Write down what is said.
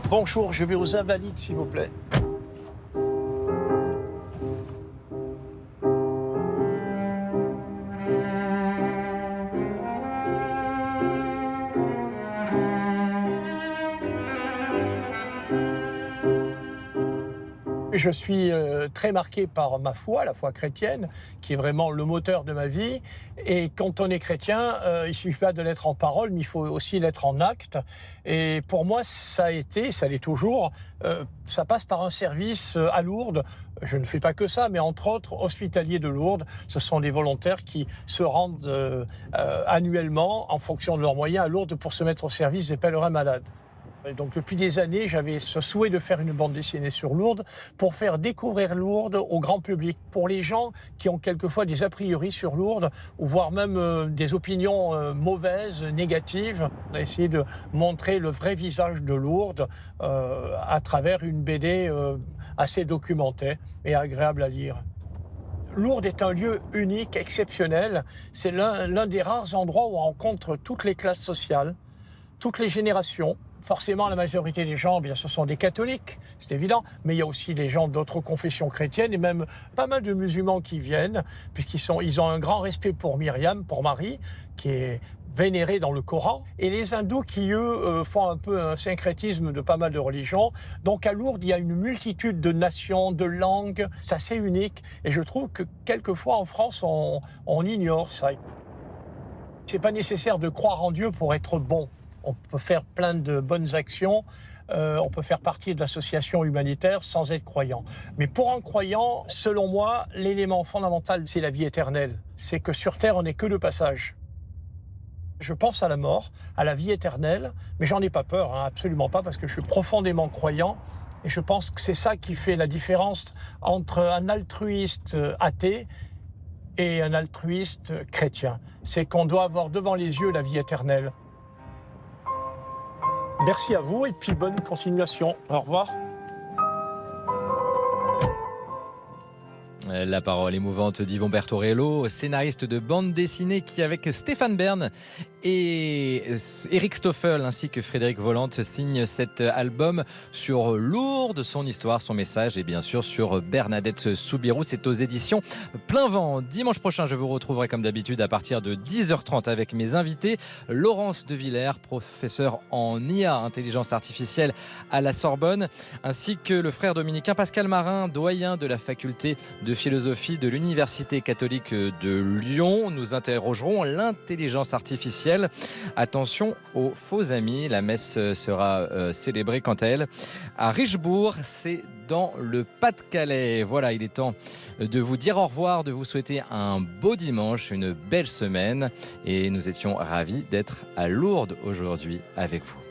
Bonjour, je vais aux Invalides, s'il vous plaît. Je suis très marqué par ma foi, la foi chrétienne, qui est vraiment le moteur de ma vie. Et quand on est chrétien, il ne suffit pas de l'être en parole, mais il faut aussi l'être en acte. Et pour moi, ça a été, ça l'est toujours, ça passe par un service à Lourdes. Je ne fais pas que ça, mais entre autres, Hospitaliers de Lourdes. Ce sont des volontaires qui se rendent annuellement, en fonction de leurs moyens, à Lourdes pour se mettre au service des pèlerins malades. Et donc depuis des années, j'avais ce souhait de faire une bande dessinée sur Lourdes pour faire découvrir Lourdes au grand public. Pour les gens qui ont quelquefois des a priori sur Lourdes, ou voire même des opinions mauvaises, négatives, on a essayé de montrer le vrai visage de Lourdes à travers une BD assez documentée et agréable à lire. Lourdes est un lieu unique, exceptionnel. C'est l'un des rares endroits où on rencontre toutes les classes sociales, toutes les générations. Forcément, la majorité des gens, bien, ce sont des catholiques, c'est évident, mais il y a aussi des gens d'autres confessions chrétiennes et même pas mal de musulmans qui viennent, puisqu'ils ont un grand respect pour Myriam, pour Marie, qui est vénérée dans le Coran, et les hindous qui, eux, font un peu un syncrétisme de pas mal de religions. Donc à Lourdes, il y a une multitude de nations, de langues, c'est assez unique, et je trouve que quelquefois en France, on ignore ça. C'est pas nécessaire de croire en Dieu pour être bon. On peut faire plein de bonnes actions, on peut faire partie de l'association humanitaire sans être croyant. Mais pour un croyant, selon moi, l'élément fondamental, c'est la vie éternelle. C'est que sur Terre, on n'est que de passage. Je pense à la mort, à la vie éternelle, mais j'en ai pas peur, hein, absolument pas, parce que je suis profondément croyant. Et je pense que c'est ça qui fait la différence entre un altruiste athée et un altruiste chrétien. C'est qu'on doit avoir devant les yeux la vie éternelle. Merci à vous et puis bonne continuation. Au revoir. La parole émouvante d'Yvon Bertorello, scénariste de bande dessinée qui, avec Stéphane Bern et Eric Stoffel ainsi que Frédéric Volante, signe cet album sur Lourdes, son histoire, son message et bien sûr sur Bernadette Soubirous. C'est aux éditions Plein Vent. Dimanche prochain, je vous retrouverai comme d'habitude à partir de 10h30 avec mes invités. Laurence de Villers, professeur en IA, intelligence artificielle à la Sorbonne, ainsi que le frère dominicain Pascal Marin, doyen de la faculté de philosophie de l'Université catholique de Lyon. Nous interrogerons l'intelligence artificielle. Attention aux faux amis. La messe sera célébrée quant à elle à Richebourg. C'est dans le Pas-de-Calais. Voilà, il est temps de vous dire au revoir, de vous souhaiter un beau dimanche, une belle semaine. Et nous étions ravis d'être à Lourdes aujourd'hui avec vous.